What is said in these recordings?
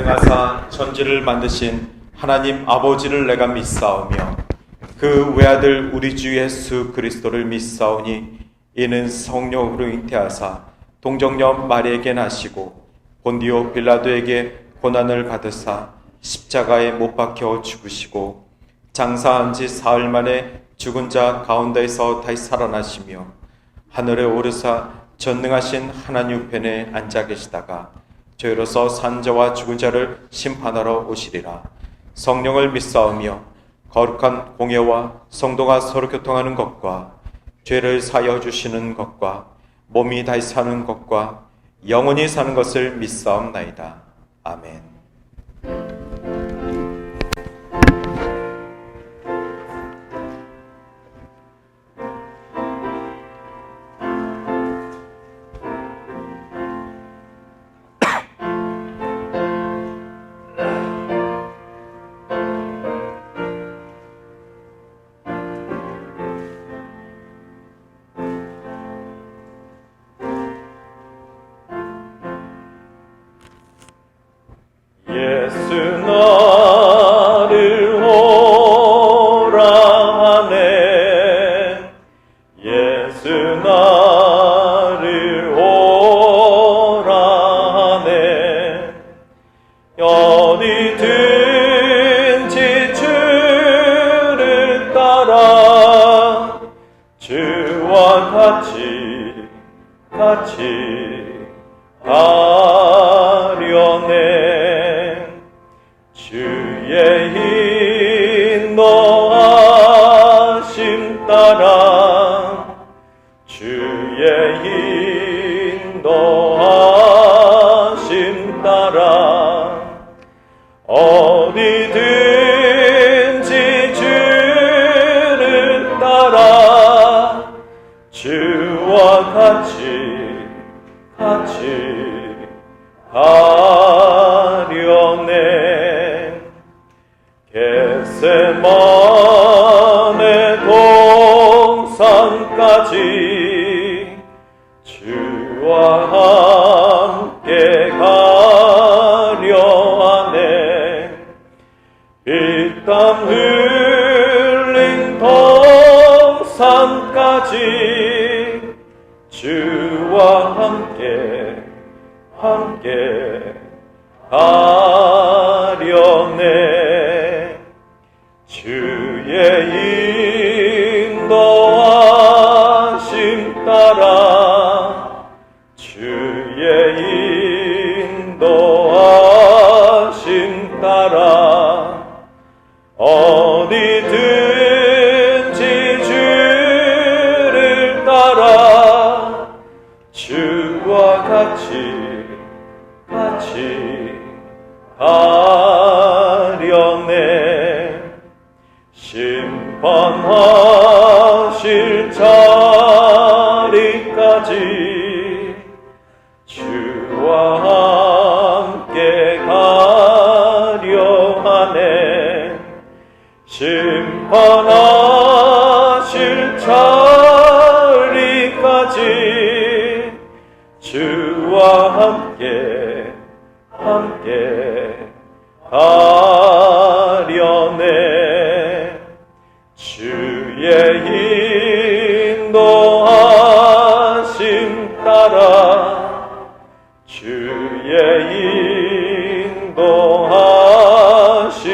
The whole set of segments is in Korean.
전능하사 천지를 만드신 하나님 아버지를 내가 믿사오며 그 외아들 우리 주 예수 그리스도를 믿사오니 이는 성령으로 잉태하사 동정녀 마리에게 나시고 본디오 빌라도에게 고난을 받으사 십자가에 못 박혀 죽으시고 장사한 지 사흘 만에 죽은 자 가운데에서 다시 살아나시며 하늘에 오르사 전능하신 하나님 우편에 앉아 계시다가 저희로서 산 자와 죽은 자를 심판하러 오시리라. 성령을 믿사오며 거룩한 공예와 성도가 서로 교통하는 것과 죄를 사여 주시는 것과 몸이 다시 사는 것과 영원히 사는 것을 믿사옵나이다. 아멘. 예수 나를 오라 하네. 예수 나를 오라 하네. 어디든지 주를 따라 주와 같이 가려네. 주의 인도하심 따라 주의 인도하심 따라 어디든지 주를 따라 주와 같이 가려네. 겟세마네 동산까지 주와 함께 가려 하네. 피땀 흘린 동산까지 주와 함께 가려네. 주의 인도하심 따라 주의 인도하심 따라 어디든지 주를 따라 주와 같이 가려네. 심판하실 자리까지 주와 함께 가려 하네. 심판하실 자리까지 주와 함께 가려네. 주의 인도하심 따라 주의 인도하심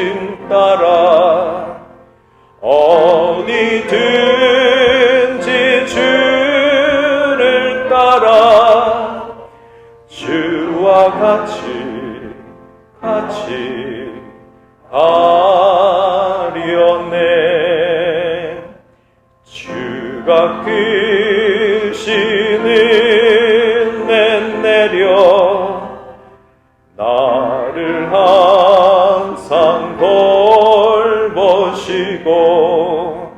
따라 어디든지 주를 따라 주와 같이 가려네. 주가 크신 은혜 내려 나를 항상 돌보시고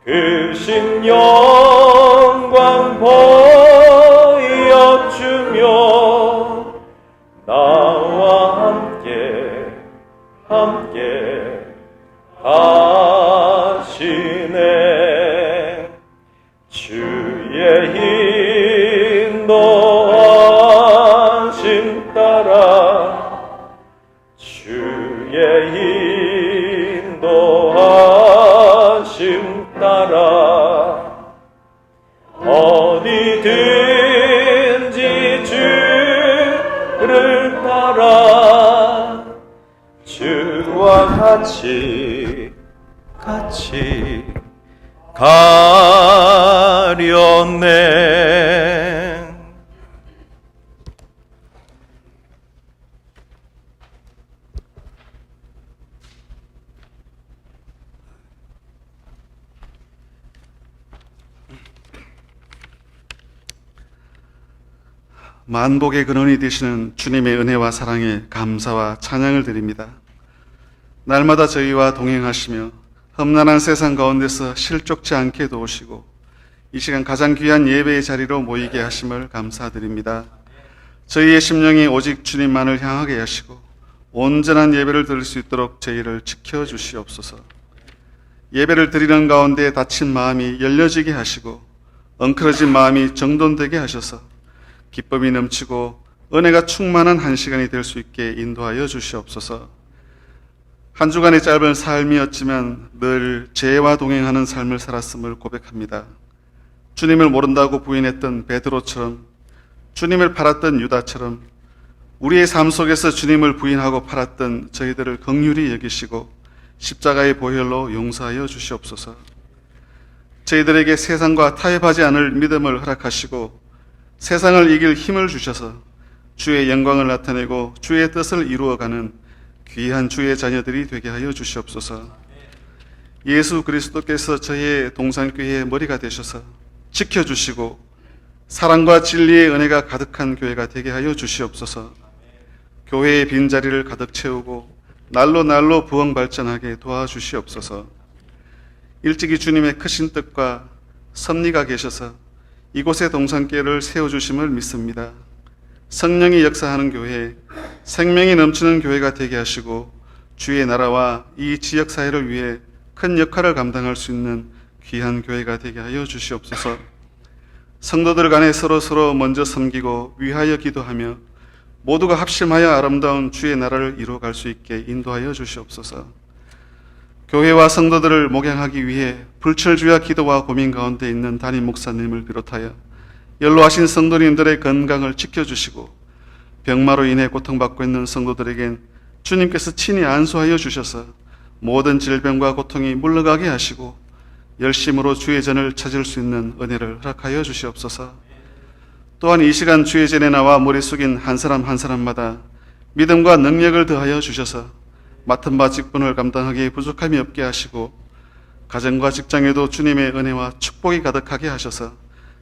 크신 영광 보여주며 나와 함께 하시네. 주의 인도하심 따라 주의 인도하심 따라 어디든지 주를 따라 주와 같이 가련네. 만복의 근원이 되시는 주님의 은혜와 사랑에 감사와 찬양을 드립니다. 날마다 저희와 동행하시며 험난한 세상 가운데서 실족치 않게 도우시고 이 시간 가장 귀한 예배의 자리로 모이게 하심을 감사드립니다. 저희의 심령이 오직 주님만을 향하게 하시고 온전한 예배를 드릴 수 있도록 저희를 지켜주시옵소서. 예배를 드리는 가운데 닫힌 마음이 열려지게 하시고 엉클어진 마음이 정돈되게 하셔서 기쁨이 넘치고 은혜가 충만한 한 시간이 될 수 있게 인도하여 주시옵소서. 한 주간의 짧은 삶이었지만 늘 죄와 동행하는 삶을 살았음을 고백합니다. 주님을 모른다고 부인했던 베드로처럼, 주님을 팔았던 유다처럼 우리의 삶 속에서 주님을 부인하고 팔았던 저희들을 긍휼히 여기시고 십자가의 보혈로 용서하여 주시옵소서. 저희들에게 세상과 타협하지 않을 믿음을 허락하시고 세상을 이길 힘을 주셔서 주의 영광을 나타내고 주의 뜻을 이루어가는 귀한 주의 자녀들이 되게 하여 주시옵소서. 예수 그리스도께서 저희의 동산교회의 머리가 되셔서 지켜주시고 사랑과 진리의 은혜가 가득한 교회가 되게 하여 주시옵소서. 교회의 빈자리를 가득 채우고 날로 부흥 발전하게 도와주시옵소서. 일찍이 주님의 크신 뜻과 섭리가 계셔서 이곳에 동산교회를 세워주심을 믿습니다. 성령이 역사하는 교회, 생명이 넘치는 교회가 되게 하시고 주의 나라와 이 지역사회를 위해 큰 역할을 감당할 수 있는 귀한 교회가 되게 하여 주시옵소서. 성도들 간에 서로 먼저 섬기고 위하여 기도하며 모두가 합심하여 아름다운 주의 나라를 이루어갈 수 있게 인도하여 주시옵소서. 교회와 성도들을 목양하기 위해 불철주야 기도와 고민 가운데 있는 담임 목사님을 비롯하여 연로하신 성도님들의 건강을 지켜주시고 병마로 인해 고통받고 있는 성도들에겐 주님께서 친히 안수하여 주셔서 모든 질병과 고통이 물러가게 하시고 열심으로 주의 전을 찾을 수 있는 은혜를 허락하여 주시옵소서. 또한 이 시간 주의 전에 나와 머리 숙인 한 사람 한 사람마다 믿음과 능력을 더하여 주셔서 맡은 바 직분을 감당하기에 부족함이 없게 하시고 가정과 직장에도 주님의 은혜와 축복이 가득하게 하셔서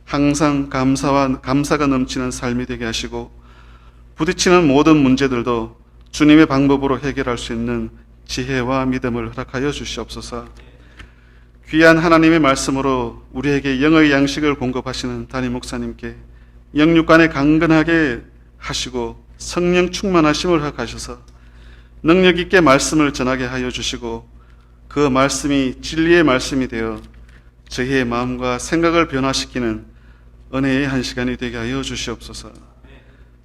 항상 감사가 넘치는 삶이 되게 하시고 부딪히는 모든 문제들도 주님의 방법으로 해결할 수 있는 지혜와 믿음을 허락하여 주시옵소서. 귀한 하나님의 말씀으로 우리에게 영의 양식을 공급하시는 담임 목사님께 영육간에 강건하게 하시고 성령 충만하심을 허락하셔서 능력 있게 말씀을 전하게 하여 주시고 그 말씀이 진리의 말씀이 되어 저희의 마음과 생각을 변화시키는 은혜의 한 시간이 되게 하여 주시옵소서.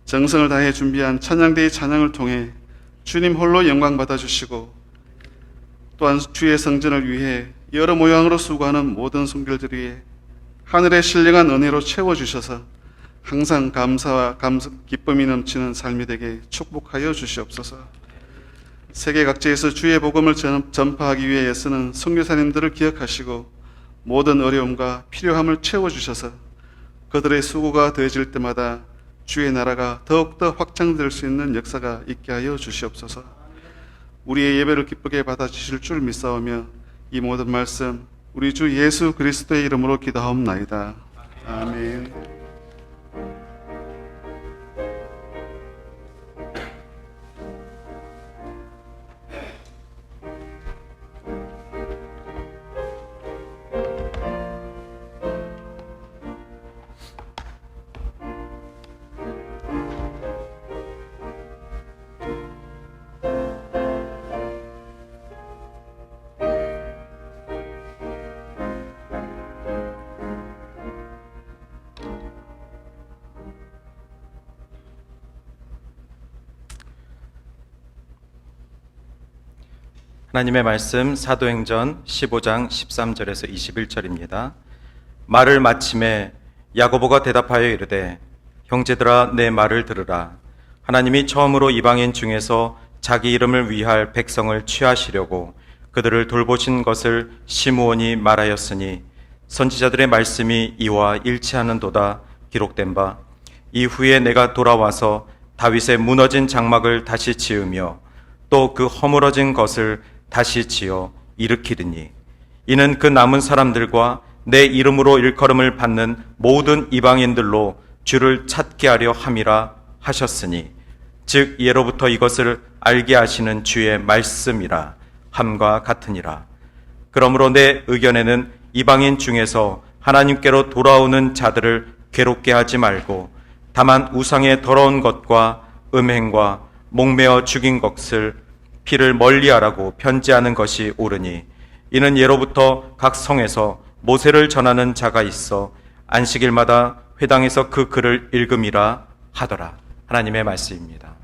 정성을 다해 준비한 찬양대의 찬양을 통해 주님 홀로 영광 받아주시고 또한 주의 성전을 위해 여러 모양으로 수고하는 모든 성결들 위해 하늘의 신령한 은혜로 채워주셔서 항상 감사와 기쁨이 넘치는 삶이 되게 축복하여 주시옵소서. 세계 각지에서 주의 복음을 전파하기 위해 애쓰는 선교사님들을 기억하시고 모든 어려움과 필요함을 채워주셔서 그들의 수고가 더해질 때마다 주의 나라가 더욱더 확장될 수 있는 역사가 있게 하여 주시옵소서. 우리의 예배를 기쁘게 받아주실 줄 믿사오며 이 모든 말씀 우리 주 예수 그리스도의 이름으로 기도하옵나이다. 아멘. 하나님의 말씀 사도행전 15장 13절에서 21절입니다. 말을 마침에 야고보가 대답하여 이르되 형제들아 내 말을 들으라. 하나님이 처음으로 이방인 중에서 자기 이름을 위할 백성을 취하시려고 그들을 돌보신 것을 시므온이 말하였으니 선지자들의 말씀이 이와 일치하는도다. 기록된 바 이후에 내가 돌아와서 다윗의 무너진 장막을 다시 지으며 또 그 허물어진 것을 다시 지어 일으키리니 이는 그 남은 사람들과 내 이름으로 일컬음을 받는 모든 이방인들로 주를 찾게 하려 함이라 하셨으니 즉 예로부터 이것을 알게 하시는 주의 말씀이라 함과 같으니라. 그러므로 내 의견에는 이방인 중에서 하나님께로 돌아오는 자들을 괴롭게 하지 말고 다만 우상의 더러운 것과 음행과 목매어 죽인 것을 피를 멀리하라고 편지하는 것이 옳으니 이는 예로부터 각 성에서 모세를 전하는 자가 있어 안식일마다 회당에서 그 글을 읽음이라 하더라. 하나님의 말씀입니다.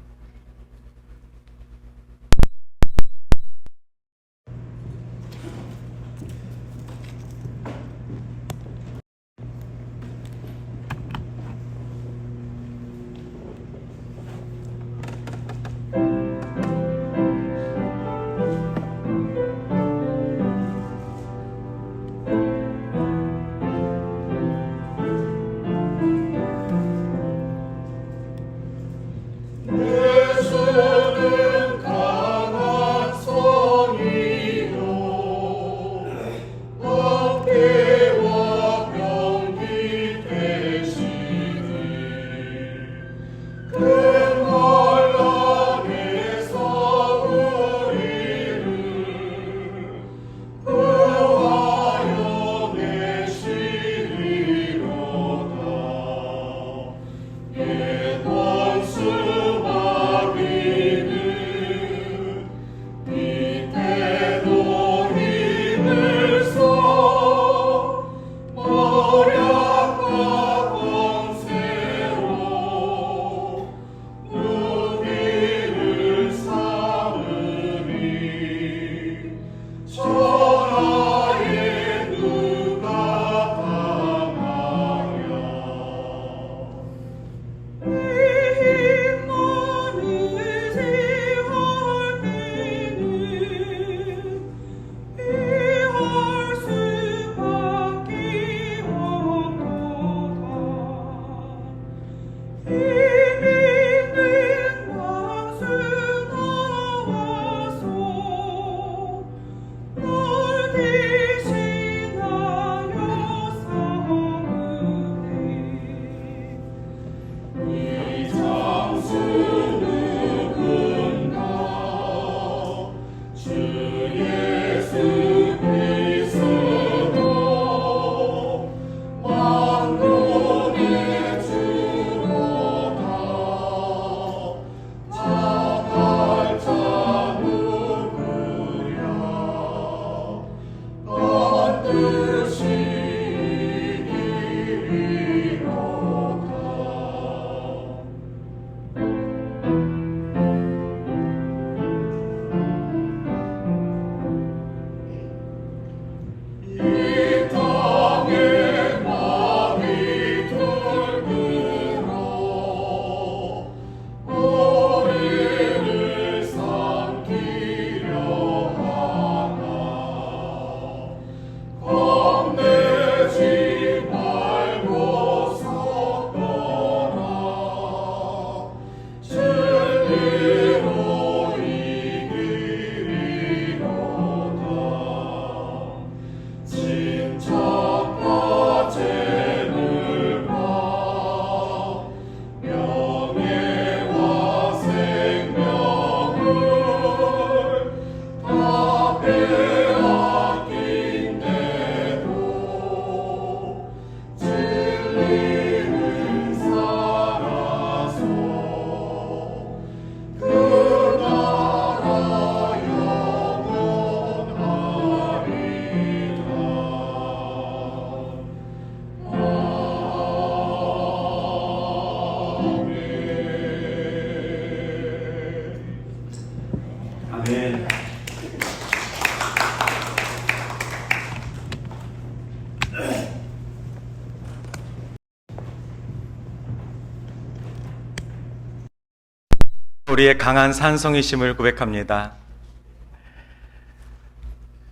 우리의 강한 산성이심을 고백합니다.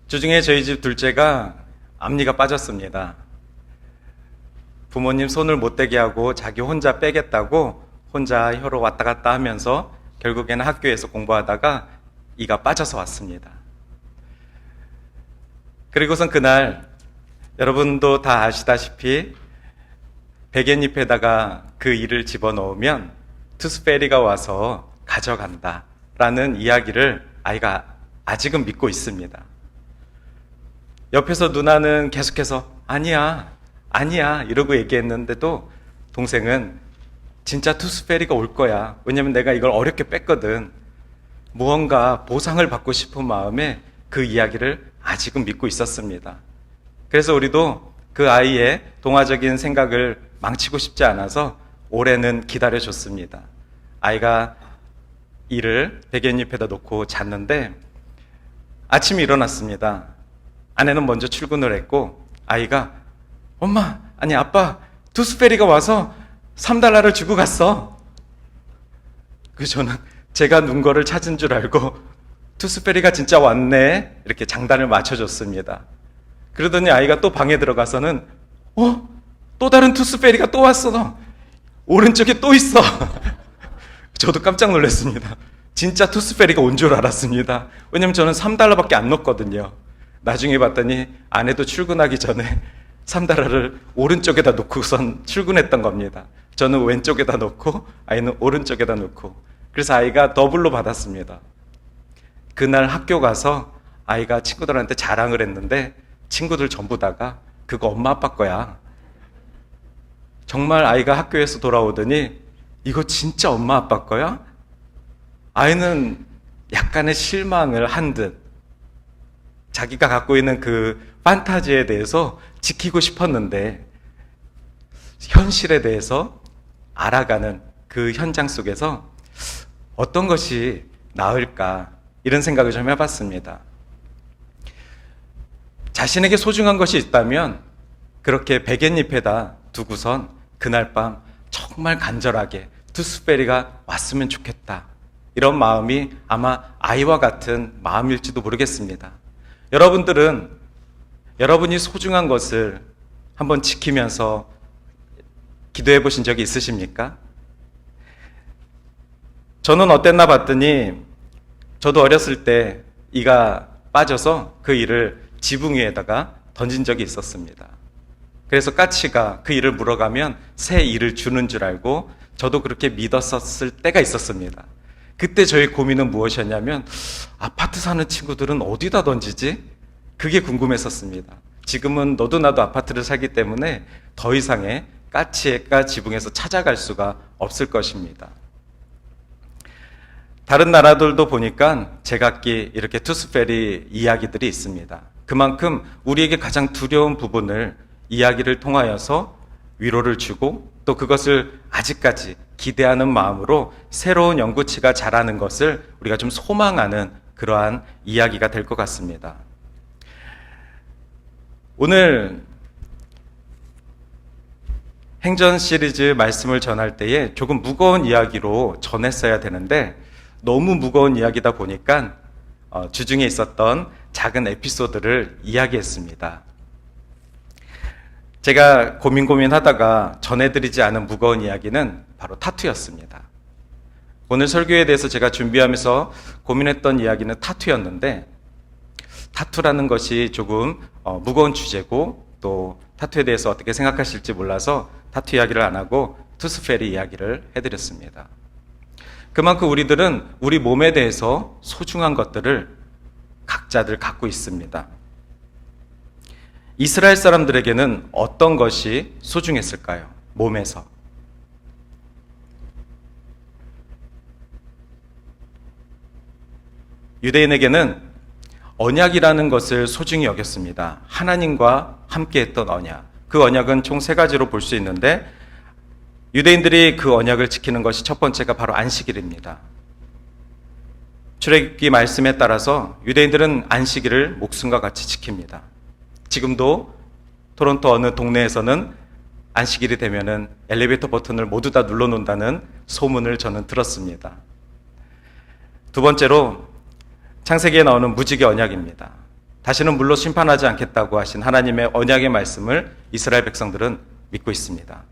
주중에 저희 집 둘째가 앞니가 빠졌습니다. 부모님 손을 못 대게 하고 자기 혼자 빼겠다고 혼자 혀로 왔다 갔다 하면서 결국에는 학교에서 공부하다가 이가 빠져서 왔습니다. 그리고선 그날 여러분도 다 아시다시피 베갯잎에다가 그 이를 집어넣으면 투스페리가 와서 가져간다 라는 이야기를 아이가 아직은 믿고 있습니다. 옆에서 누나는 계속해서 아니야 이러고 얘기했는데도 동생은 진짜 투스페리가 올 거야. 왜냐면 내가 이걸 어렵게 뺐거든. 무언가 보상을 받고 싶은 마음에 그 이야기를 아직은 믿고 있었습니다. 그래서 우리도 그 아이의 동화적인 생각을 망치고 싶지 않아서 올해는 기다려줬습니다. 아이가 이를 베갯잎에다 놓고 잤는데 아침에 일어났습니다. 아내는 먼저 출근을 했고 아이가 엄마, 아니 아빠, 투스페리가 와서 $3를 주고 갔어. 그래서 저는 제가 눈 거를 찾은 줄 알고 투스페리가 진짜 왔네 이렇게 장단을 맞춰줬습니다. 그러더니 아이가 또 방에 들어가서는 또 다른 투스페리가 또 왔어. 오른쪽에 또 있어. 저도 깜짝 놀랐습니다. 진짜 투스페리가 온 줄 알았습니다. 왜냐면 저는 $3밖에 안 넣었거든요. 나중에 봤더니 아내도 출근하기 전에 $3를 오른쪽에다 놓고선 출근했던 겁니다. 저는 왼쪽에다 놓고 아이는 오른쪽에다 놓고, 그래서 아이가 더블로 받았습니다. 그날 학교 가서 아이가 친구들한테 자랑을 했는데 친구들 전부 다가 그거 엄마 아빠 거야. 정말 아이가 학교에서 돌아오더니 이거 진짜 엄마 아빠 거야? 아이는 약간의 실망을 한 듯 자기가 갖고 있는 그 판타지에 대해서 지키고 싶었는데 현실에 대해서 알아가는 그 현장 속에서 어떤 것이 나을까 이런 생각을 좀 해봤습니다. 자신에게 소중한 것이 있다면 그렇게 베갯잎에다 두고선 그날 밤 정말 간절하게 투스페리가 왔으면 좋겠다 이런 마음이 아마 아이와 같은 마음일지도 모르겠습니다. 여러분들은 여러분이 소중한 것을 한번 지키면서 기도해 보신 적이 있으십니까? 저는 어땠나 봤더니 저도 어렸을 때 이가 빠져서 그 이를 지붕 위에다가 던진 적이 있었습니다. 그래서 까치가 그 이를 물어가면 새 이를 주는 줄 알고 저도 그렇게 믿었었을 때가 있었습니다. 그때 저의 고민은 무엇이었냐면 아파트 사는 친구들은 어디다 던지지? 그게 궁금했었습니다. 지금은 너도 나도 아파트를 살기 때문에 더 이상의 까치가 지붕에서 찾아갈 수가 없을 것입니다. 다른 나라들도 보니까 제각기 이렇게 투스페리 이야기들이 있습니다. 그만큼 우리에게 가장 두려운 부분을 이야기를 통하여서 위로를 주고 또 그것을 아직까지 기대하는 마음으로 새로운 연구치가 자라는 것을 우리가 좀 소망하는 그러한 이야기가 될 것 같습니다. 오늘 행전 시리즈 말씀을 전할 때에 조금 무거운 이야기로 전했어야 되는데 너무 무거운 이야기다 보니까 주중에 있었던 작은 에피소드를 이야기했습니다. 제가 고민하다가 전해드리지 않은 무거운 이야기는 바로 타투였습니다. 오늘 설교에 대해서 제가 준비하면서 고민했던 이야기는 타투였는데 타투라는 것이 조금 무거운 주제고 또 타투에 대해서 어떻게 생각하실지 몰라서 타투 이야기를 안 하고 투스페리 이야기를 해드렸습니다. 그만큼 우리들은 우리 몸에 대해서 소중한 것들을 각자들 갖고 있습니다. 이스라엘 사람들에게는 어떤 것이 소중했을까요? 몸에서. 유대인에게는 언약이라는 것을 소중히 여겼습니다. 하나님과 함께했던 언약. 그 언약은 총 3가지로 볼 수 있는데 유대인들이 그 언약을 지키는 것이 첫 번째가 바로 안식일입니다. 출애굽기 말씀에 따라서 유대인들은 안식일을 목숨과 같이 지킵니다. 지금도 토론토 어느 동네에서는 안식일이 되면은 엘리베이터 버튼을 모두 다 눌러놓는다는 소문을 저는 들었습니다. 두 번째로 창세기에 나오는 무지개 언약입니다. 다시는 물로 심판하지 않겠다고 하신 하나님의 언약의 말씀을 이스라엘 백성들은 믿고 있습니다.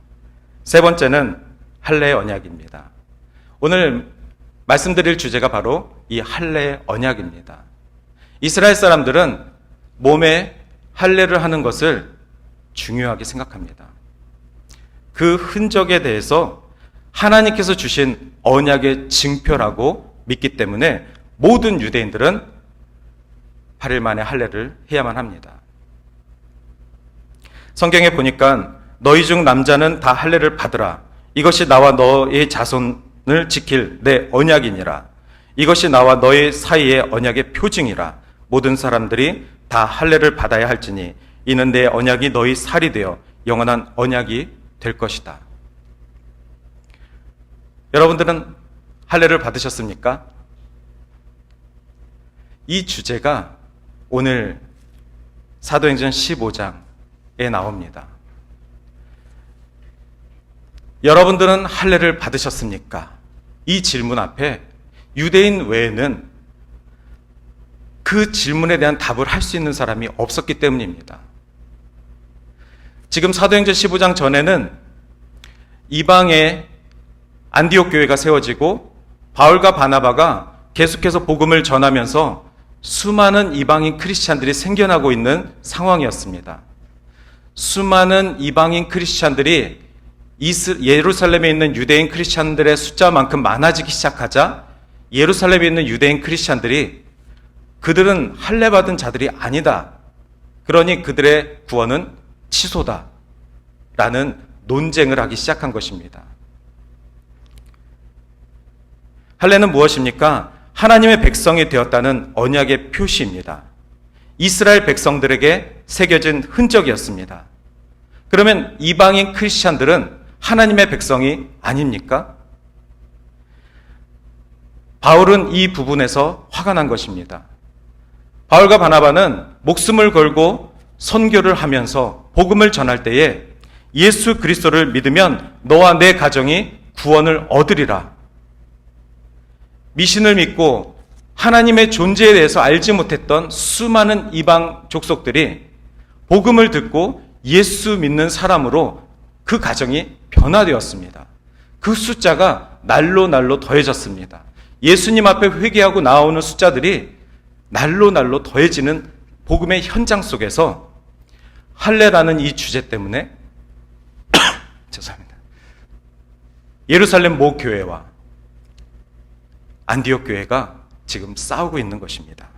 세 번째는 할례의 언약입니다. 오늘 말씀드릴 주제가 바로 이 할례의 언약입니다. 이스라엘 사람들은 몸에 할례를 하는 것을 중요하게 생각합니다. 그 흔적에 대해서 하나님께서 주신 언약의 증표라고 믿기 때문에 모든 유대인들은 8일 만에 할례를 해야만 합니다. 성경에 보니까 너희 중 남자는 다 할례를 받으라. 이것이 나와 너의 자손을 지킬 내 언약이니라. 이것이 나와 너희 사이의 언약의 표징이라. 모든 사람들이 다 할례를 받아야 할지니 이는 내 언약이 너희 살이 되어 영원한 언약이 될 것이다. 여러분들은 할례를 받으셨습니까? 이 주제가 오늘 사도행전 15장에 나옵니다. 여러분들은 할례를 받으셨습니까? 이 질문 앞에 유대인 외에는 그 질문에 대한 답을 할 수 있는 사람이 없었기 때문입니다. 지금 사도행전 15장 전에는 이방의 안디옥 교회가 세워지고 바울과 바나바가 계속해서 복음을 전하면서 수많은 이방인 크리스찬들이 생겨나고 있는 상황이었습니다. 수많은 이방인 크리스찬들이 예루살렘에 있는 유대인 크리스찬들의 숫자만큼 많아지기 시작하자 예루살렘에 있는 유대인 크리스찬들이 그들은 할례 받은 자들이 아니다. 그러니 그들의 구원은 취소다. 라는 논쟁을 하기 시작한 것입니다. 할례는 무엇입니까? 하나님의 백성이 되었다는 언약의 표시입니다. 이스라엘 백성들에게 새겨진 흔적이었습니다. 그러면 이방인 크리스찬들은 하나님의 백성이 아닙니까? 바울은 이 부분에서 화가 난 것입니다. 바울과 바나바는 목숨을 걸고 선교를 하면서 복음을 전할 때에 예수 그리스도를 믿으면 너와 내 가정이 구원을 얻으리라. 미신을 믿고 하나님의 존재에 대해서 알지 못했던 수많은 이방 족속들이 복음을 듣고 예수 믿는 사람으로 그 가정이 변화되었습니다. 그 숫자가 날로 더해졌습니다. 예수님 앞에 회개하고 나오는 숫자들이 날로 더해지는 복음의 현장 속에서 할례라는 이 주제 때문에 죄송합니다. 예루살렘 모 교회와 안디옥 교회가 지금 싸우고 있는 것입니다.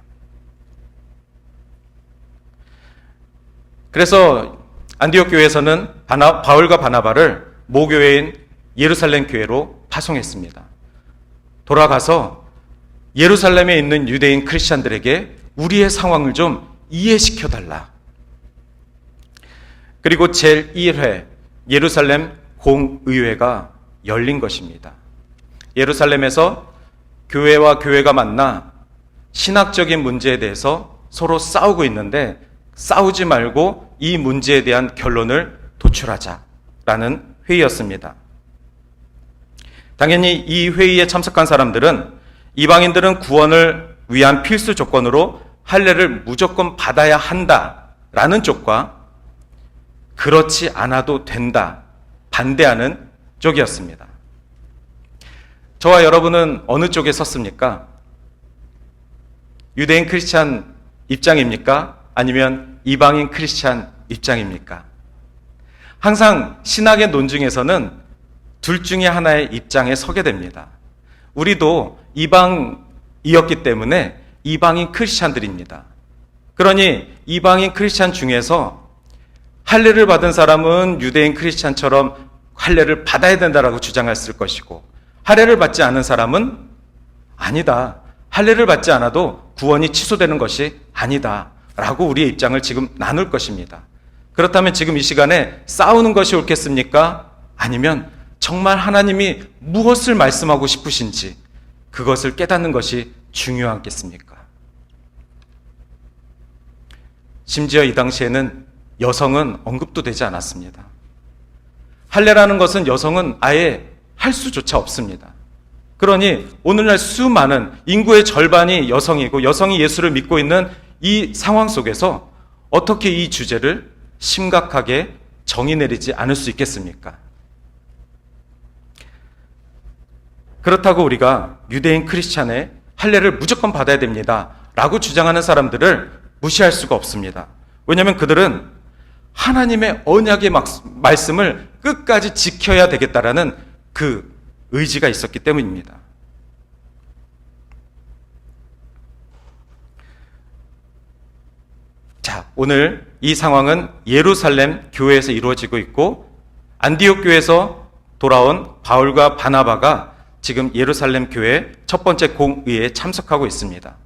그래서 안디옥 교회에서는 바울과 바나바를 모 교회인 예루살렘 교회로 파송했습니다. 돌아가서 예루살렘에 있는 유대인 크리스찬들에게 우리의 상황을 좀 이해시켜달라. 그리고 제1회 예루살렘 공의회가 열린 것입니다. 예루살렘에서 교회와 교회가 만나 신학적인 문제에 대해서 서로 싸우고 있는데 싸우지 말고 이 문제에 대한 결론을 도출하자라는 회의였습니다. 당연히 이 회의에 참석한 사람들은 이방인들은 구원을 위한 필수 조건으로 할례를 무조건 받아야 한다라는 쪽과 그렇지 않아도 된다 반대하는 쪽이었습니다. 저와 여러분은 어느 쪽에 섰습니까? 유대인 크리스찬 입장입니까? 아니면 이방인 크리스찬 입장입니까? 항상 신학의 논증에서는 둘 중에 하나의 입장에 서게 됩니다. 우리도 이방이었기 때문에 이방인 크리스찬들입니다. 그러니 이방인 크리스찬 중에서 할례를 받은 사람은 유대인 크리스찬처럼 할례를 받아야 된다라고 주장했을 것이고 할례를 받지 않은 사람은 아니다. 할례를 받지 않아도 구원이 취소되는 것이 아니다. 라고 우리의 입장을 지금 나눌 것입니다. 그렇다면 지금 이 시간에 싸우는 것이 옳겠습니까? 아니면 정말 하나님이 무엇을 말씀하고 싶으신지 그것을 깨닫는 것이 중요하겠습니까? 심지어 이 당시에는 여성은 언급도 되지 않았습니다. 할례라는 것은 여성은 아예 할 수조차 없습니다. 그러니 오늘날 수많은 인구의 절반이 여성이고 여성이 예수를 믿고 있는 이 상황 속에서 어떻게 이 주제를 심각하게 정의 내리지 않을 수 있겠습니까? 그렇다고 우리가 유대인 크리스찬의 할례를 무조건 받아야 됩니다 라고 주장하는 사람들을 무시할 수가 없습니다. 왜냐하면 그들은 하나님의 언약의 말씀을 끝까지 지켜야 되겠다라는 그 의지가 있었기 때문입니다. 자, 오늘 이 상황은 예루살렘 교회에서 이루어지고 있고 안디옥 교회에서 돌아온 바울과 바나바가 지금 예루살렘 교회 첫 번째 공의에 참석하고 있습니다.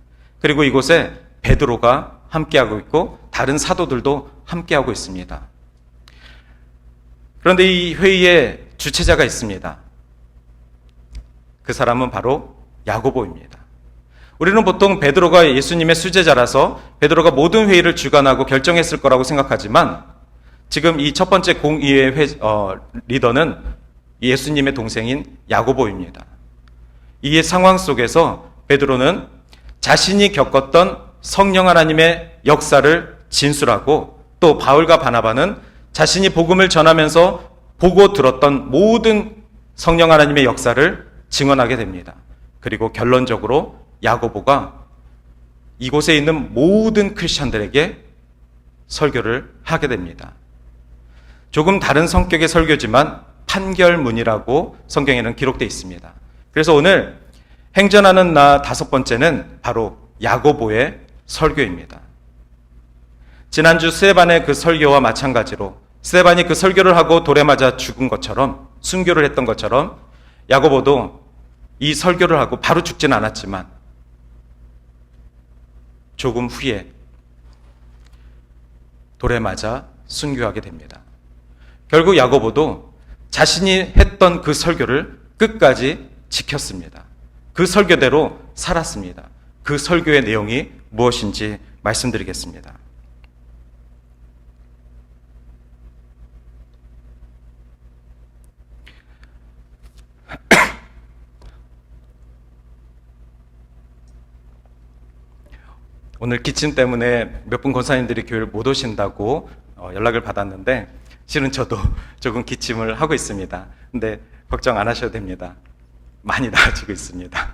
그리고 이곳에 베드로가 함께하고 있고 다른 사도들도 함께하고 있습니다. 그런데 이 회의에 주체자가 있습니다. 그 사람은 바로 야고보입니다. 우리는 보통 베드로가 예수님의 수제자라서 베드로가 모든 회의를 주관하고 결정했을 거라고 생각하지만 지금 이 첫 번째 공의회 리더는 예수님의 동생인 야고보입니다. 이 상황 속에서 베드로는 자신이 겪었던 성령 하나님의 역사를 진술하고 또 바울과 바나바는 자신이 복음을 전하면서 보고 들었던 모든 성령 하나님의 역사를 증언하게 됩니다. 그리고 결론적으로 야고보가 이곳에 있는 모든 크리스천들에게 설교를 하게 됩니다. 조금 다른 성격의 설교지만 판결문이라고 성경에는 기록되어 있습니다. 그래서 오늘 행전하는 나 5번째는 바로 야고보의 설교입니다. 지난주 스데반의 그 설교와 마찬가지로 스데반이 그 설교를 하고 돌에 맞아 죽은 것처럼 순교를 했던 것처럼 야고보도 이 설교를 하고 바로 죽지는 않았지만 조금 후에 돌에 맞아 순교하게 됩니다. 결국 야고보도 자신이 했던 그 설교를 끝까지 지켰습니다. 그 설교대로 살았습니다. 그 설교의 내용이 무엇인지 말씀드리겠습니다. 오늘 기침 때문에 몇 분 권사님들이 교회를 못 오신다고 연락을 받았는데 실은 저도 조금 기침을 하고 있습니다. 근데 걱정 안 하셔도 됩니다. 많이 나아지고 있습니다.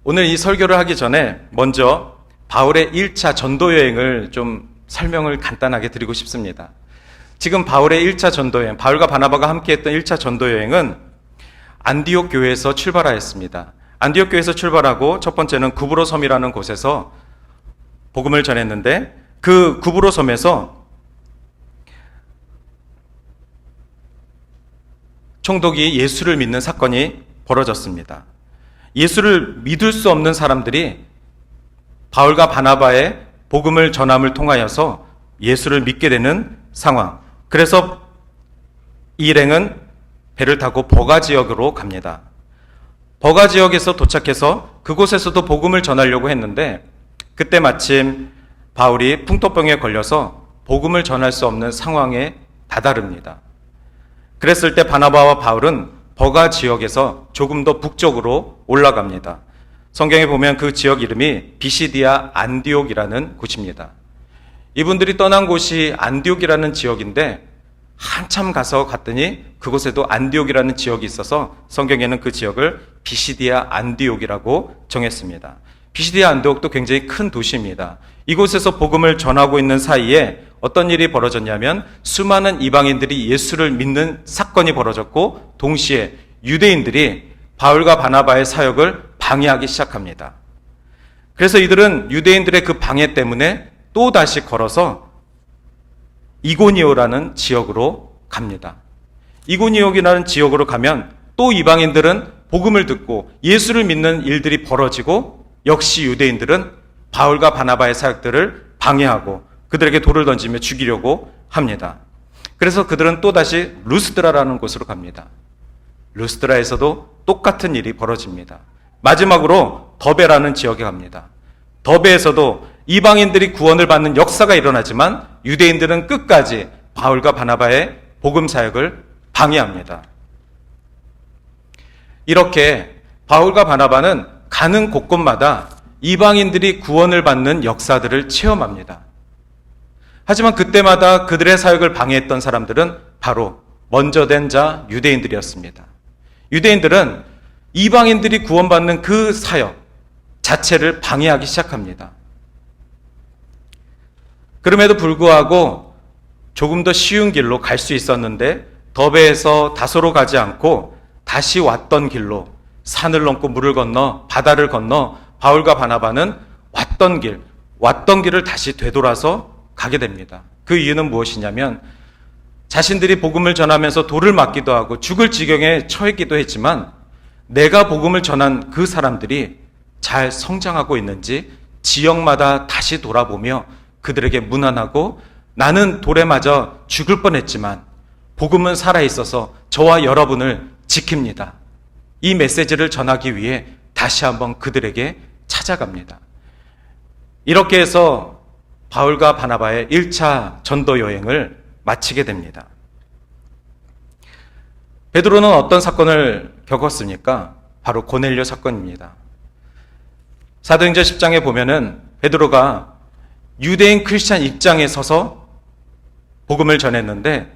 오늘 이 설교를 하기 전에 먼저 바울의 1차 전도 여행을 좀 설명을 간단하게 드리고 싶습니다. 지금 바울의 1차 전도 여행, 바울과 바나바가 함께했던 1차 전도 여행은 안디옥 교회에서 출발하였습니다. 안디옥 교회에서 출발하고 첫 번째는 구브로 섬이라는 곳에서 복음을 전했는데 그 구브로 섬에서 총독이 예수를 믿는 사건이 벌어졌습니다. 예수를 믿을 수 없는 사람들이 바울과 바나바의 복음을 전함을 통하여서 예수를 믿게 되는 상황. 그래서 이 일행은 배를 타고 버가 지역으로 갑니다. 버가 지역에서 도착해서 그곳에서도 복음을 전하려고 했는데 그때 마침 바울이 풍토병에 걸려서 복음을 전할 수 없는 상황에 다다릅니다. 그랬을 때 바나바와 바울은 버가 지역에서 조금 더 북쪽으로 올라갑니다. 성경에 보면 그 지역 이름이 비시디아 안디옥이라는 곳입니다. 이분들이 떠난 곳이 안디옥이라는 지역인데 한참 가서 갔더니 그곳에도 안디옥이라는 지역이 있어서 성경에는 그 지역을 비시디아 안디옥이라고 정했습니다. 비시디아 안디옥도 굉장히 큰 도시입니다. 이곳에서 복음을 전하고 있는 사이에 어떤 일이 벌어졌냐면 수많은 이방인들이 예수를 믿는 사건이 벌어졌고 동시에 유대인들이 바울과 바나바의 사역을 방해하기 시작합니다. 그래서 이들은 유대인들의 그 방해 때문에 또 다시 걸어서 이고니오라는 지역으로 갑니다. 이고니오라는 지역으로 가면 또 이방인들은 복음을 듣고 예수를 믿는 일들이 벌어지고 역시 유대인들은 바울과 바나바의 사역들을 방해하고 그들에게 돌을 던지며 죽이려고 합니다. 그래서 그들은 또다시 루스드라라는 곳으로 갑니다. 루스드라에서도 똑같은 일이 벌어집니다. 마지막으로 더베라는 지역에 갑니다. 더베에서도 이방인들이 구원을 받는 역사가 일어나지만 유대인들은 끝까지 바울과 바나바의 복음 사역을 방해합니다. 이렇게 바울과 바나바는 가는 곳곳마다 이방인들이 구원을 받는 역사들을 체험합니다. 하지만 그때마다 그들의 사역을 방해했던 사람들은 바로 먼저 된 자 유대인들이었습니다. 유대인들은 이방인들이 구원받는 그 사역 자체를 방해하기 시작합니다. 그럼에도 불구하고 조금 더 쉬운 길로 갈 수 있었는데 더베에서 다소로 가지 않고 다시 왔던 길로 산을 넘고 물을 건너 바다를 건너 바울과 바나바는 왔던 길을 다시 되돌아서 가게 됩니다. 그 이유는 무엇이냐면 자신들이 복음을 전하면서 돌을 맞기도 하고 죽을 지경에 처했기도 했지만 내가 복음을 전한 그 사람들이 잘 성장하고 있는지 지역마다 다시 돌아보며 그들에게 문안하고 나는 돌에 맞아 죽을 뻔했지만 복음은 살아있어서 저와 여러분을 지킵니다. 이 메시지를 전하기 위해 다시 한번 그들에게 찾아갑니다. 이렇게 해서 바울과 바나바의 1차 전도 여행을 마치게 됩니다. 베드로는 어떤 사건을 겪었습니까? 바로 고넬료 사건입니다. 사도행전 10장에 보면은 베드로가 유대인 크리스찬 입장에 서서 복음을 전했는데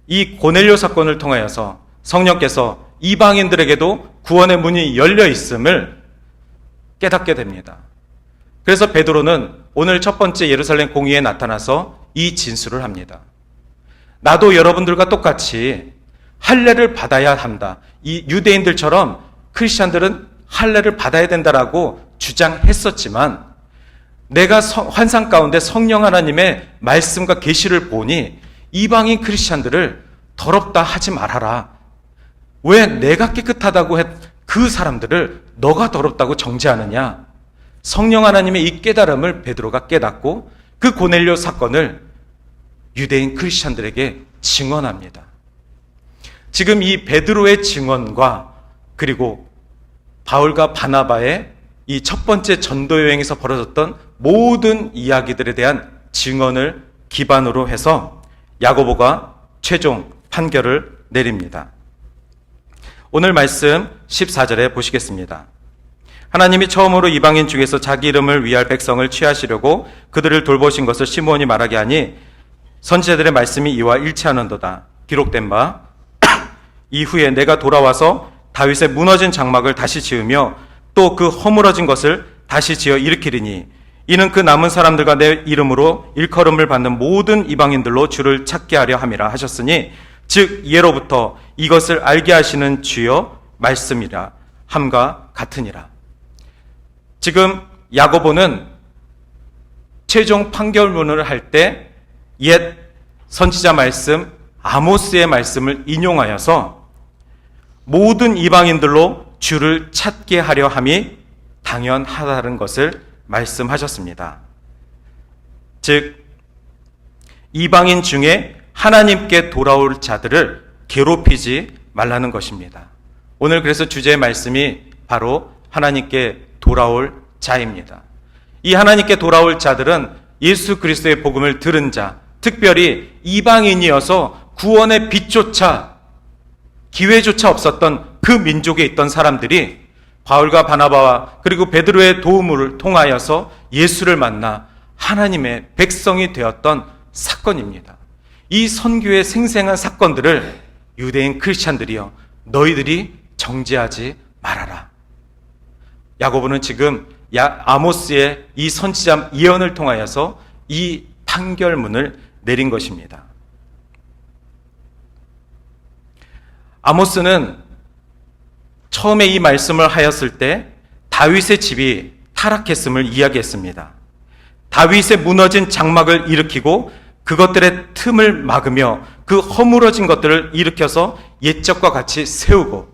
이 고넬료 사건을 통하여서 성령께서 이방인들에게도 구원의 문이 열려 있음을 깨닫게 됩니다. 그래서 베드로는 오늘 첫 번째 예루살렘 공의에 나타나서 이 진술을 합니다. 나도 여러분들과 똑같이 할례를 받아야 한다. 이 유대인들처럼 크리스찬들은 할례를 받아야 된다라고 주장했었지만 내가 환상 가운데 성령 하나님의 말씀과 계시를 보니 이방인 크리스찬들을 더럽다 하지 말아라. 왜 내가 깨끗하다고 했 그 사람들을 너가 더럽다고 정죄하느냐? 성령 하나님의 이 깨달음을 베드로가 깨닫고 그 고넬료 사건을 유대인 크리스찬들에게 증언합니다. 지금 이 베드로의 증언과 그리고 바울과 바나바의 이 첫 번째 전도 여행에서 벌어졌던 모든 이야기들에 대한 증언을 기반으로 해서 야고보가 최종 판결을 내립니다. 오늘 말씀 14절에 보시겠습니다. 하나님이 처음으로 이방인 중에서 자기 이름을 위할 백성을 취하시려고 그들을 돌보신 것을 시므온이 말하게 하니 선지자들의 말씀이 이와 일치하는도다. 기록된 바 이후에 내가 돌아와서 다윗의 무너진 장막을 다시 지으며 또 그 허물어진 것을 다시 지어 일으키리니 이는 그 남은 사람들과 내 이름으로 일컬음을 받는 모든 이방인들로 주를 찾게 하려 함이라 하셨으니 즉 예로부터 이것을 알게 하시는 주여 말씀이라 함과 같으니라. 지금 야고보는 최종 판결문을 할 때 옛 선지자 말씀 아모스의 말씀을 인용하여서 모든 이방인들로 주를 찾게 하려 함이 당연하다는 것을 말씀하셨습니다. 즉 이방인 중에 하나님께 돌아올 자들을 괴롭히지 말라는 것입니다. 오늘 그래서 주제의 말씀이 바로 하나님께 돌아올 자입니다. 이 하나님께 돌아올 자들은 예수 그리스도의 복음을 들은 자, 특별히 이방인이어서 구원의 빛조차 기회조차 없었던 그 민족에 있던 사람들이 바울과 바나바와 그리고 베드로의 도움을 통하여서 예수를 만나 하나님의 백성이 되었던 사건입니다. 이 선교의 생생한 사건들을 유대인 크리스찬들이여 너희들이 정죄하지 말아라. 야고보는 지금 아모스의 이 선지자 예언을 통하여서 이 판결문을 내린 것입니다. 아모스는 처음에 이 말씀을 하였을 때 다윗의 집이 타락했음을 이야기했습니다. 다윗의 무너진 장막을 일으키고 그것들의 틈을 막으며 그 허물어진 것들을 일으켜서 옛적과 같이 세우고,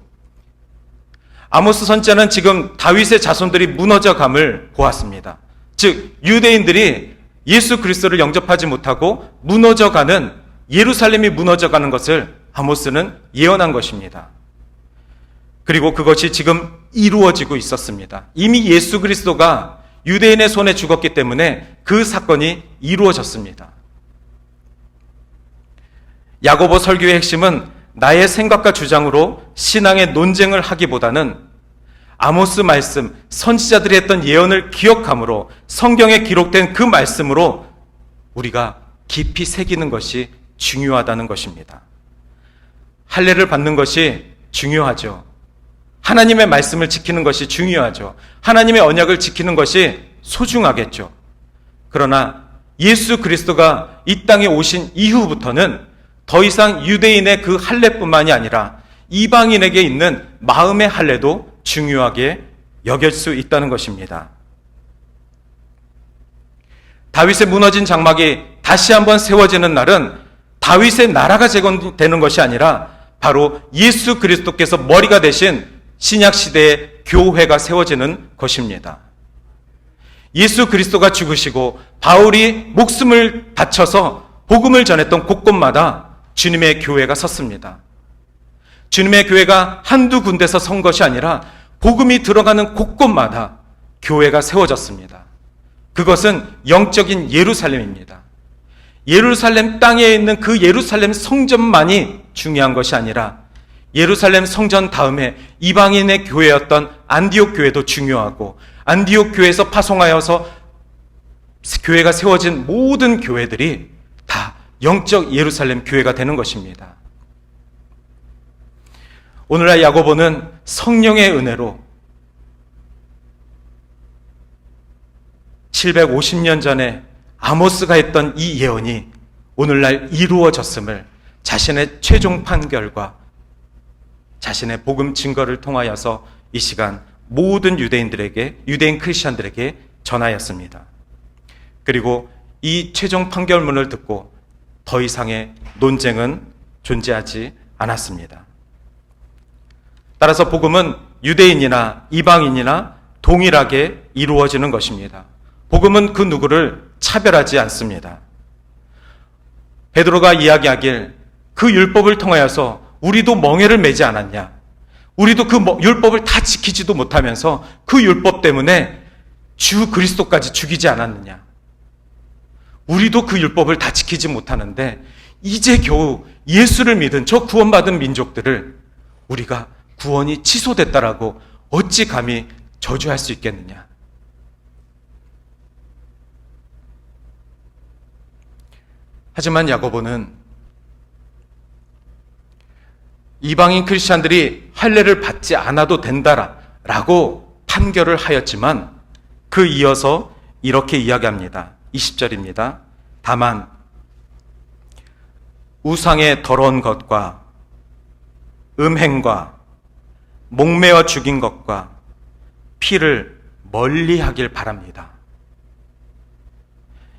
아모스 선지자는 지금 다윗의 자손들이 무너져감을 보았습니다. 즉 유대인들이 예수 그리스도를 영접하지 못하고 무너져가는, 예루살렘이 무너져가는 것을 아모스는 예언한 것입니다. 그리고 그것이 지금 이루어지고 있었습니다. 이미 예수 그리스도가 유대인의 손에 죽었기 때문에 그 사건이 이루어졌습니다. 야고보 설교의 핵심은 나의 생각과 주장으로 신앙의 논쟁을 하기보다는 아모스 말씀, 선지자들이 했던 예언을 기억함으로 성경에 기록된 그 말씀으로 우리가 깊이 새기는 것이 중요하다는 것입니다. 할례를 받는 것이 중요하죠. 하나님의 말씀을 지키는 것이 중요하죠. 하나님의 언약을 지키는 것이 소중하겠죠. 그러나 예수 그리스도가 이 땅에 오신 이후부터는 더 이상 유대인의 그 할례뿐만이 아니라 이방인에게 있는 마음의 할례도 중요하게 여길 수 있다는 것입니다. 다윗의 무너진 장막이 다시 한번 세워지는 날은 다윗의 나라가 재건되는 것이 아니라 바로 예수 그리스도께서 머리가 되신 신약 시대의 교회가 세워지는 것입니다. 예수 그리스도가 죽으시고 바울이 목숨을 바쳐서 복음을 전했던 곳곳마다 주님의 교회가 섰습니다. 주님의 교회가 한두 군데서 선 것이 아니라 복음이 들어가는 곳곳마다 교회가 세워졌습니다. 그것은 영적인 예루살렘입니다. 예루살렘 땅에 있는 그 예루살렘 성전만이 중요한 것이 아니라 예루살렘 성전 다음에 이방인의 교회였던 안디옥 교회도 중요하고 안디옥 교회에서 파송하여서 교회가 세워진 모든 교회들이 다 영적 예루살렘 교회가 되는 것입니다. 오늘날 야고보는 성령의 은혜로 750년 전에 아모스가 했던 이 예언이 오늘날 이루어졌음을 자신의 최종 판결과 자신의 복음 증거를 통하여서 이 시간 모든 유대인 크리스천들에게 전하였습니다. 그리고 이 최종 판결문을 듣고 더 이상의 논쟁은 존재하지 않았습니다. 따라서 복음은 유대인이나 이방인이나 동일하게 이루어지는 것입니다. 복음은 그 누구를 차별하지 않습니다. 베드로가 이야기하길 그 율법을 통하여서 우리도 멍에를 매지 않았냐? 우리도 그 율법을 다 지키지도 못하면서 그 율법 때문에 주 그리스도까지 죽이지 않았느냐? 우리도 그 율법을 다 지키지 못하는데 이제 겨우 예수를 믿은 저 구원받은 민족들을 우리가 구원이 취소됐다라고 어찌 감히 저주할 수 있겠느냐? 하지만 야고보는 이방인 크리스찬들이 할례를 받지 않아도 된다라고 판결을 하였지만 그 이어서 이렇게 이야기합니다. 20절입니다. 다만 우상의 더러운 것과 음행과 목매어 죽인 것과 피를 멀리하길 바랍니다.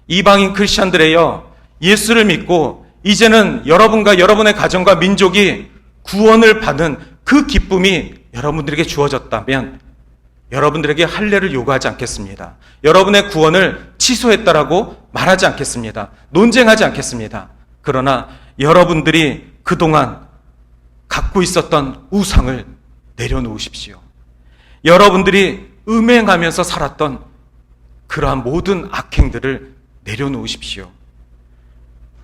이방인 크리스찬들에요, 예수를 믿고 이제는 여러분과 여러분의 가정과 민족이 구원을 받은 그 기쁨이 여러분들에게 주어졌다면 여러분들에게 할례를 요구하지 않겠습니다. 여러분의 구원을 취소했다라고 말하지 않겠습니다. 논쟁하지 않겠습니다. 그러나 여러분들이 그동안 갖고 있었던 우상을 내려놓으십시오. 여러분들이 음행하면서 살았던 그러한 모든 악행들을 내려놓으십시오.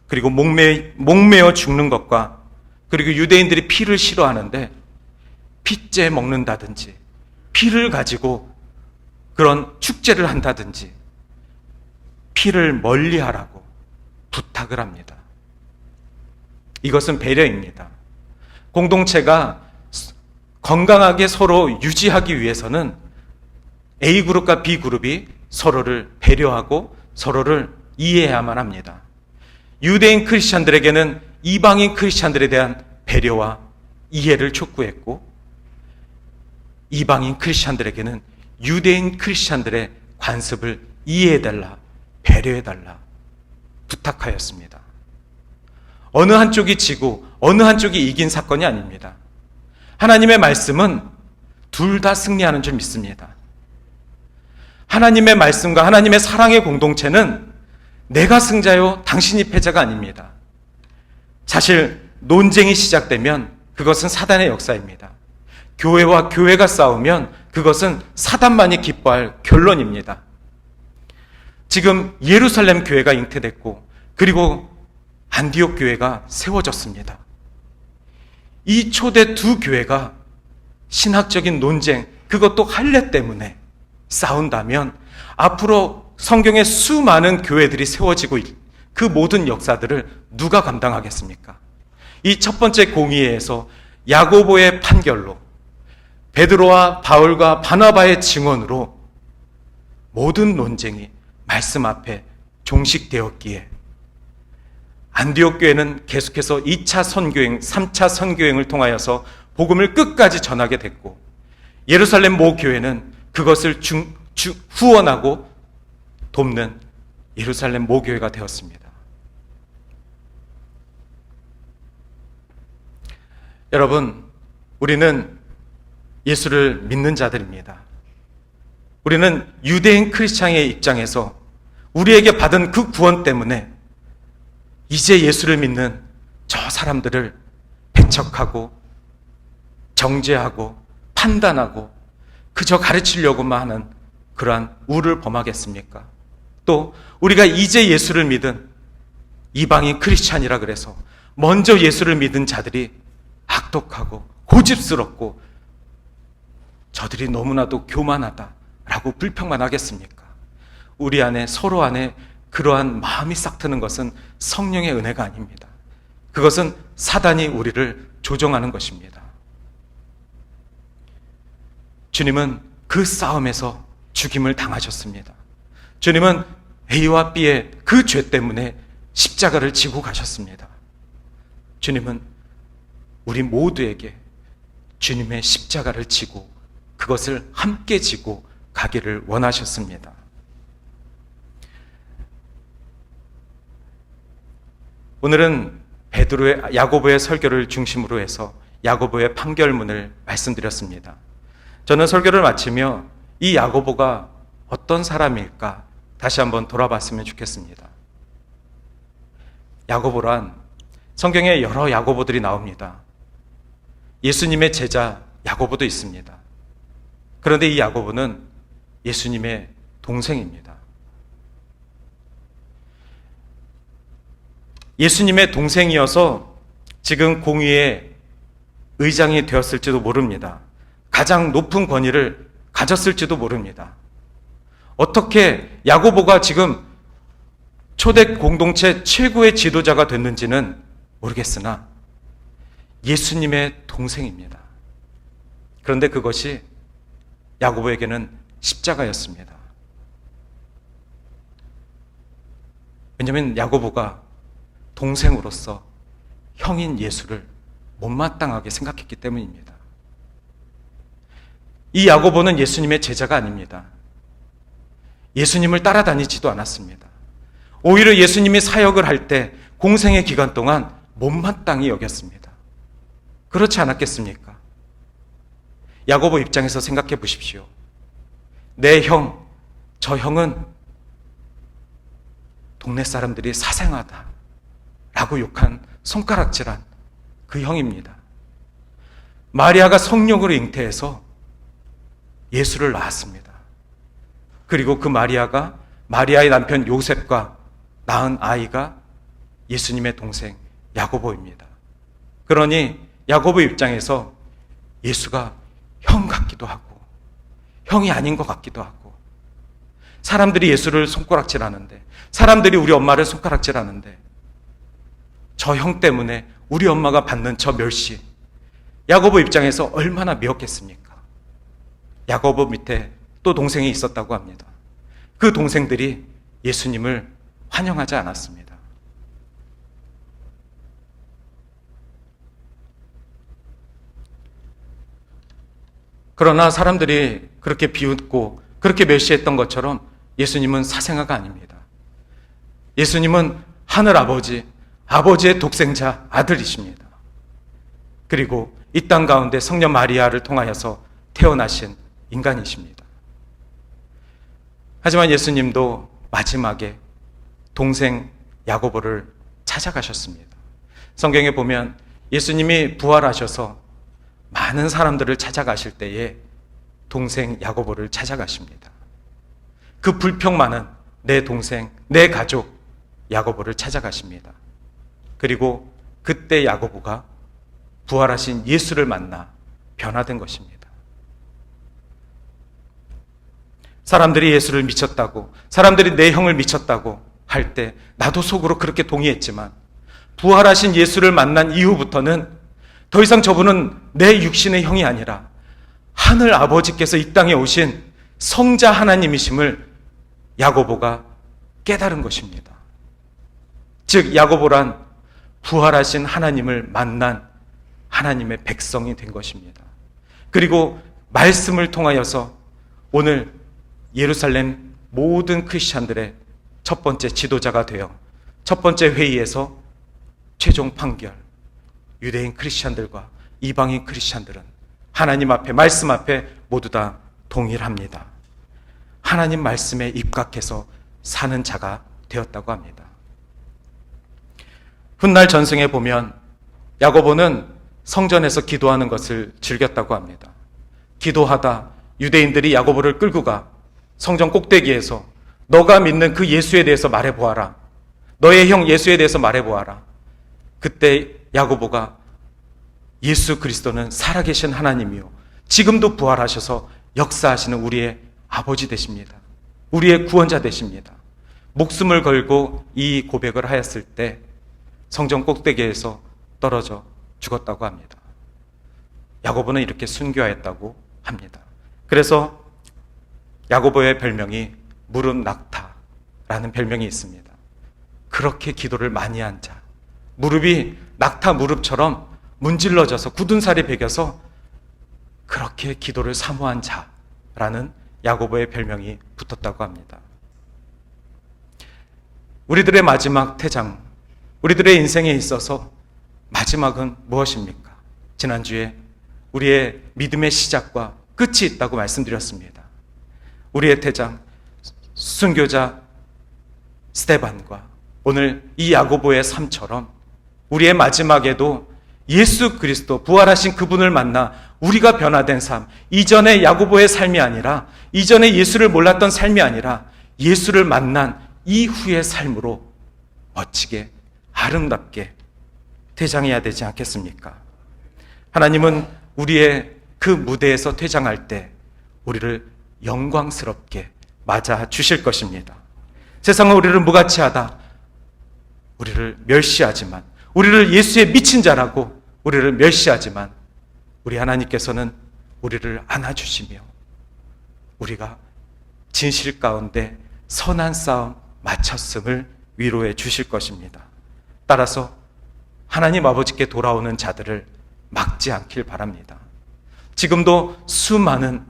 그리고 목매어 죽는 것과 그리고 유대인들이 피를 싫어하는데 피째 먹는다든지 피를 가지고 그런 축제를 한다든지 피를 멀리하라고 부탁을 합니다. 이것은 배려입니다. 공동체가 건강하게 서로 유지하기 위해서는 A그룹과 B그룹이 서로를 배려하고 서로를 이해해야만 합니다. 유대인 크리스찬들에게는 이방인 크리스찬들에 대한 배려와 이해를 촉구했고 이방인 크리스찬들에게는 유대인 크리스찬들의 관습을 이해해달라, 배려해달라 부탁하였습니다. 어느 한쪽이 지고 어느 한쪽이 이긴 사건이 아닙니다. 하나님의 말씀은 둘 다 승리하는 줄 믿습니다. 하나님의 말씀과 하나님의 사랑의 공동체는 내가 승자요 당신이 패자가 아닙니다. 사실 논쟁이 시작되면 그것은 사단의 역사입니다. 교회와 교회가 싸우면 그것은 사단만이 기뻐할 결론입니다. 지금 예루살렘 교회가 잉태됐고 그리고 안디옥 교회가 세워졌습니다. 이 초대 두 교회가 신학적인 논쟁, 그것도 할례 때문에 싸운다면 앞으로 성경에 수많은 교회들이 세워지고 그 모든 역사들을 누가 감당하겠습니까? 이 첫 번째 공의회에서 야고보의 판결로, 베드로와 바울과 바나바의 증언으로 모든 논쟁이 말씀 앞에 종식되었기에 안디옥 교회는 계속해서 2차 선교행, 3차 선교행을 통하여서 복음을 끝까지 전하게 됐고, 예루살렘 모 교회는 그것을 후원하고 돕는 예루살렘 모 교회가 되었습니다. 여러분, 우리는 예수를 믿는 자들입니다. 우리는 유대인 크리스찬의 입장에서 우리에게 받은 그 구원 때문에 이제 예수를 믿는 저 사람들을 배척하고 정죄하고 판단하고 그저 가르치려고만 하는 그러한 우를 범하겠습니까? 또 우리가 이제 예수를 믿은 이방인 크리스찬이라 그래서 먼저 예수를 믿은 자들이 악독하고 고집스럽고 저들이 너무나도 교만하다라고 불평만 하겠습니까? 우리 안에, 서로 안에 그러한 마음이 싹 트는 것은 성령의 은혜가 아닙니다. 그것은 사단이 우리를 조종하는 것입니다. 주님은 그 싸움에서 죽임을 당하셨습니다. 주님은 A와 B의 그 죄 때문에 십자가를 지고 가셨습니다. 주님은 우리 모두에게 주님의 십자가를 지고 그것을 함께 지고 가기를 원하셨습니다. 오늘은 베드로의 야고보의 설교를 중심으로 해서 야고보의 판결문을 말씀드렸습니다. 저는 설교를 마치며 이 야고보가 어떤 사람일까 다시 한번 돌아봤으면 좋겠습니다. 야고보란 성경에 여러 야고보들이 나옵니다. 예수님의 제자 야고보도 있습니다. 그런데 이 야고보는 예수님의 동생입니다. 예수님의 동생이어서 지금 공의의 의장이 되었을지도 모릅니다. 가장 높은 권위를 가졌을지도 모릅니다. 어떻게 야고보가 지금 초대 공동체 최고의 지도자가 됐는지는 모르겠으나 예수님의 동생입니다. 그런데 그것이 야고보에게는 십자가였습니다. 왜냐하면 야고보가 동생으로서 형인 예수를 못마땅하게 생각했기 때문입니다. 이 야고보는 예수님의 제자가 아닙니다. 예수님을 따라다니지도 않았습니다. 오히려 예수님이 사역을 할 때 공생의 기간 동안 못마땅히 여겼습니다. 그렇지 않았겠습니까? 야고보 입장에서 생각해 보십시오. 내 형, 저 형은 동네 사람들이 사생하다 라고 욕한 손가락질한 그 형입니다. 마리아가 성령으로 잉태해서 예수를 낳았습니다. 그리고 그 마리아가 마리아의 남편 요셉과 낳은 아이가 예수님의 동생 야고보입니다. 그러니 야고보 입장에서 예수가 형 같기도 하고 형이 아닌 것 같기도 하고, 사람들이 예수를 손가락질하는데, 사람들이 우리 엄마를 손가락질하는데 저 형 때문에 우리 엄마가 받는 저 멸시, 야고보 입장에서 얼마나 미웠겠습니까? 야고보 밑에 또 동생이 있었다고 합니다. 그 동생들이 예수님을 환영하지 않았습니다. 그러나 사람들이 그렇게 비웃고 그렇게 멸시했던 것처럼 예수님은 사생아가 아닙니다. 예수님은 하늘 아버지, 아버지의 독생자 아들이십니다. 그리고 이 땅 가운데 성녀 마리아를 통하여서 태어나신 인간이십니다. 하지만 예수님도 마지막에 동생 야고보를 찾아가셨습니다. 성경에 보면 예수님이 부활하셔서 많은 사람들을 찾아가실 때에 동생 야고보를 찾아가십니다. 그 불평 많은 내 동생, 내 가족 야고보를 찾아가십니다. 그리고 그때 야고보가 부활하신 예수를 만나 변화된 것입니다. 사람들이 예수를 미쳤다고, 사람들이 내 형을 미쳤다고 할 때 나도 속으로 그렇게 동의했지만 부활하신 예수를 만난 이후부터는 더 이상 저분은 내 육신의 형이 아니라 하늘 아버지께서 이 땅에 오신 성자 하나님이심을 야고보가 깨달은 것입니다. 즉 야고보란 부활하신 하나님을 만난 하나님의 백성이 된 것입니다. 그리고 말씀을 통하여서 오늘 예루살렘 모든 크리스찬들의 첫 번째 지도자가 되어 첫 번째 회의에서 최종 판결, 유대인 크리스찬들과 이방인 크리스찬들은 하나님 앞에, 말씀 앞에 모두 다 동일합니다. 하나님 말씀에 입각해서 사는 자가 되었다고 합니다. 훗날 전승에 보면 야고보는 성전에서 기도하는 것을 즐겼다고 합니다. 기도하다 유대인들이 야고보를 끌고 가 성전 꼭대기에서 너가 믿는 그 예수에 대해서 말해보아라. 너의 형 예수에 대해서 말해보아라. 그때 야고보가 예수 그리스도는 살아계신 하나님이요 지금도 부활하셔서 역사하시는 우리의 아버지 되십니다. 우리의 구원자 되십니다. 목숨을 걸고 이 고백을 하였을 때 성전 꼭대기에서 떨어져 죽었다고 합니다. 야고보는 이렇게 순교하였다고 합니다. 그래서 야고보의 별명이 무릎 낙타라는 별명이 있습니다. 그렇게 기도를 많이 한 자, 무릎이 낙타 무릎처럼 문질러져서 굳은 살이 배겨서 그렇게 기도를 사모한 자라는 야고보의 별명이 붙었다고 합니다. 우리들의 마지막 태장, 우리들의 인생에 있어서 마지막은 무엇입니까? 지난주에 우리의 믿음의 시작과 끝이 있다고 말씀드렸습니다. 우리의 태장, 순교자 스데반과 오늘 이 야고보의 삶처럼 우리의 마지막에도 예수 그리스도 부활하신 그분을 만나 우리가 변화된 삶, 이전의 야고보의 삶이 아니라 이전에 예수를 몰랐던 삶이 아니라 예수를 만난 이후의 삶으로 멋지게 아름답게 퇴장해야 되지 않겠습니까? 하나님은 우리의 그 무대에서 퇴장할 때 우리를 영광스럽게 맞아 주실 것입니다. 세상은 우리를 무가치하다, 우리를 멸시하지만, 우리를 예수에 미친 자라고 우리를 멸시하지만 우리 하나님께서는 우리를 안아주시며 우리가 진실 가운데 선한 싸움 마쳤음을 위로해 주실 것입니다. 따라서 하나님 아버지께 돌아오는 자들을 막지 않길 바랍니다. 지금도 수많은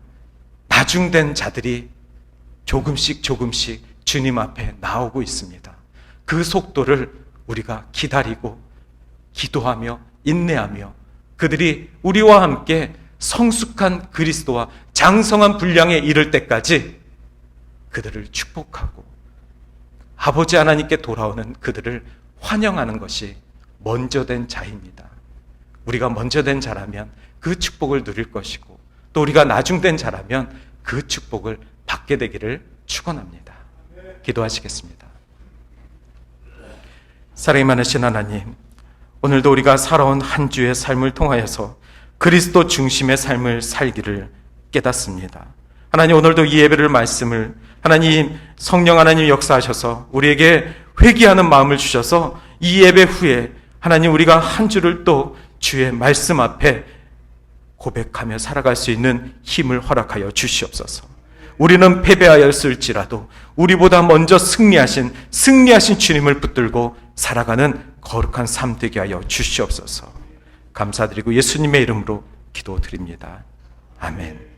나중된 자들이 조금씩 주님 앞에 나오고 있습니다. 그 속도를 우리가 기다리고 기도하며 인내하며 그들이 우리와 함께 성숙한 그리스도와 장성한 분량에 이를 때까지 그들을 축복하고 아버지 하나님께 돌아오는 그들을 환영하는 것이 먼저 된 자입니다. 우리가 먼저 된 자라면 그 축복을 누릴 것이고 또 우리가 나중된 자라면 그 축복을 받게 되기를 축원합니다. 기도하시겠습니다. 사랑이 많으신 하나님, 오늘도 우리가 살아온 한 주의 삶을 통하여서 그리스도 중심의 삶을 살기를 깨닫습니다. 하나님, 오늘도 이 예배를 말씀을 하나님 성령 하나님 역사하셔서 우리에게 회개하는 마음을 주셔서 이 예배 후에 하나님 우리가 한 주를 또 주의 말씀 앞에 고백하며 살아갈 수 있는 힘을 허락하여 주시옵소서. 우리는 패배하였을지라도 우리보다 먼저 승리하신 주님을 붙들고 살아가는 거룩한 삶 되게 하여 주시옵소서. 감사드리고 예수님의 이름으로 기도드립니다. 아멘.